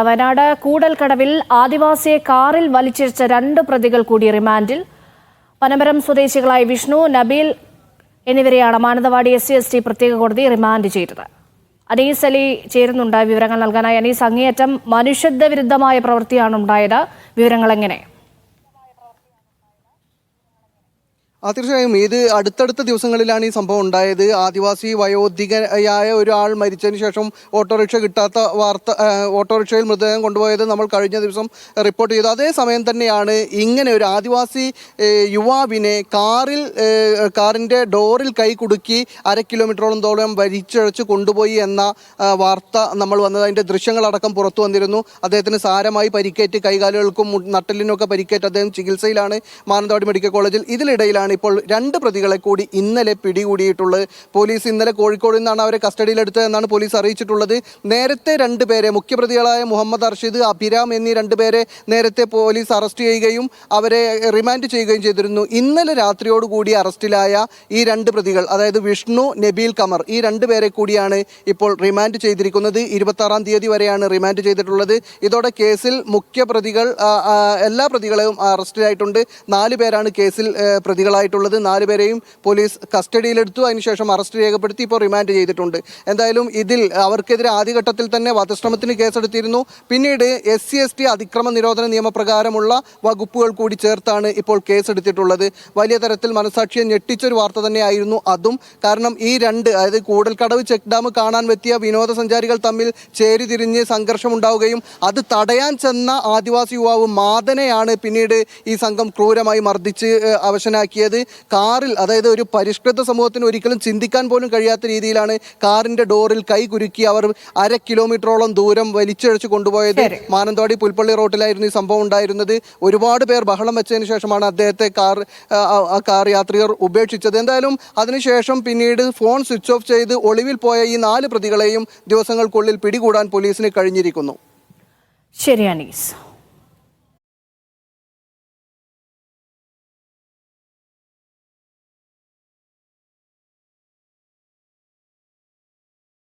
വയനാട് കൂടൽക്കടവിൽ ആദിവാസിയെ കാറിൽ വലിച്ചിഴച്ച 2 പ്രതികൾ കൂടി റിമാൻഡിൽ. പനമരം സ്വദേശികളായ വിഷ്ണു, നബീൽ എന്നിവരെയാണ് മാനന്തവാടി SC/ST പ്രത്യേക കോടതി റിമാൻഡ് ചെയ്തത്. അനീസ് അലി ചേരുന്നുണ്ട് വിവരങ്ങൾ നൽകാനായി. അനീസ്, അങ്ങേയറ്റം മനുഷ്യത്വ വിരുദ്ധമായ പ്രവൃത്തിയാണ് ഉണ്ടായത്. വിവരങ്ങൾ എങ്ങനെ? തീർച്ചയായും ഇത് അടുത്തടുത്ത ദിവസങ്ങളിലാണ് ഈ സംഭവം ഉണ്ടായത്. ആദിവാസി വയോധികയായ ഒരാൾ മരിച്ചതിന് ശേഷം ഓട്ടോറിക്ഷ കിട്ടാത്ത വാർത്ത, ഓട്ടോറിക്ഷയിൽ മൃതദേഹം കൊണ്ടുപോയത് നമ്മൾ കഴിഞ്ഞ ദിവസം റിപ്പോർട്ട് ചെയ്തു. അതേസമയം തന്നെയാണ് ഇങ്ങനെ ഒരു ആദിവാസി യുവാവിനെ കാറിൻ്റെ ഡോറിൽ കൈ കുടുക്കി 1/2 കിലോമീറ്ററോളം ദൂരം വലിച്ചഴച്ച് കൊണ്ടുപോയി എന്ന വാർത്ത നമ്മൾ വന്നത്. അതിൻ്റെ ദൃശ്യങ്ങളടക്കം പുറത്തു വന്നിരുന്നു. അദ്ദേഹത്തിന് സാരമായി പരിക്കേറ്റ്, കൈകാലുകൾക്കും നട്ടലിനുമൊക്കെ പരിക്കേറ്റ് അദ്ദേഹം ചികിത്സയിലാണ് മാനന്തവാടി മെഡിക്കൽ കോളേജിൽ. ഇതിനിടയിലാണ് ഇപ്പോൾ 2 പ്രതികളെ കൂടി ഇന്നലെ പിടികൂടിയിട്ടുള്ളത്. പോലീസ് ഇന്നലെ കോഴിക്കോട് നിന്നാണ് അവരെ കസ്റ്റഡിയിലെടുത്തത് എന്നാണ് പോലീസ് അറിയിച്ചിട്ടുള്ളത്. നേരത്തെ 2 പേരെ, മുഖ്യപ്രതികളായ മുഹമ്മദ് അർഷിദ്, അഭിരാം എന്നീ 2 പേരെ നേരത്തെ പോലീസ് അറസ്റ്റ് ചെയ്യുകയും അവരെ റിമാൻഡ് ചെയ്യുകയും ചെയ്തിരുന്നു. ഇന്നലെ രാത്രിയോടുകൂടി അറസ്റ്റിലായ ഈ 2 പ്രതികൾ, അതായത് വിഷ്ണു, നബീൽ കമർ, ഈ 2 പേരെ കൂടിയാണ് ഇപ്പോൾ റിമാൻഡ് ചെയ്തിരിക്കുന്നത്. 26-ാം തീയതി വരെയാണ് റിമാൻഡ് ചെയ്തിട്ടുള്ളത്. ഇതോടെ കേസിൽ മുഖ്യപ്രതികൾ എല്ലാ പ്രതികളെയും അറസ്റ്റിലായിട്ടുണ്ട്. 4 പേരാണ് കേസിൽ പ്രതികളായിട്ടുള്ളത്. 4 പേരെയും പോലീസ് കസ്റ്റഡിയിലെടുത്തു. അതിനുശേഷം അറസ്റ്റ് രേഖപ്പെടുത്തി ഇപ്പോൾ റിമാൻഡ് ചെയ്തിട്ടുണ്ട്. എന്തായാലും ഇതിൽ അവർക്കെതിരെ ആദ്യഘട്ടത്തിൽ തന്നെ വധശ്രമത്തിന് കേസെടുത്തിരുന്നു. പിന്നീട് SC/ST അതിക്രമ നിരോധന നിയമപ്രകാരമുള്ള വകുപ്പുകൾ കൂടി ചേർത്താണ് ഇപ്പോൾ കേസെടുത്തിട്ടുള്ളത്. വലിയ തരത്തിൽ മനസാക്ഷിയെ ഞെട്ടിച്ചൊരു വാർത്ത തന്നെയായിരുന്നു അതും. കാരണം ഈ 2, അതായത് കൂടൽക്കടവ് ചെക്ക് ഡാം കാണാൻ എത്തിയ വിനോദസഞ്ചാരികൾ തമ്മിൽ ചേരിതിരിഞ്ഞ് സംഘർഷമുണ്ടാവുകയും അത് തടയാൻ ചെന്ന ആദിവാസി യുവാവ് മാദനെയാണ് പിന്നീട് ഈ സംഘം ക്രൂരമായി മർദ്ദിച്ച് അവശനാക്കിയത്. കാറിൽ, അതായത് ഒരു പരിഷ്കൃത സമൂഹത്തിന് ഒരിക്കലും ചിന്തിക്കാൻ പോലും കഴിയാത്ത രീതിയിലാണ് കാറിന്റെ ഡോറിൽ കൈ കുരുക്കി അവർ 1/2 കിലോമീറ്ററോളം ദൂരം വലിച്ചിഴച്ച് കൊണ്ടുപോയത്. മാനന്തവാടി പുൽപ്പള്ളി റോട്ടിലായിരുന്നു ഈ സംഭവം ഉണ്ടായിരുന്നത്. ഒരുപാട് പേർ ബഹളം വെച്ചതിന് ശേഷമാണ് അദ്ദേഹത്തെ കാർ യാത്രികർ ഉപേക്ഷിച്ചത്. എന്തായാലും അതിനുശേഷം പിന്നീട് ഫോൺ സ്വിച്ച് ഓഫ് ചെയ്ത് ഒളിവിൽ പോയ ഈ 4 പ്രതികളെയും ദിവസങ്ങൾക്കുള്ളിൽ പിടികൂടാൻ പോലീസിന് കഴിഞ്ഞിരിക്കുന്നു. ശരി അനീസ്.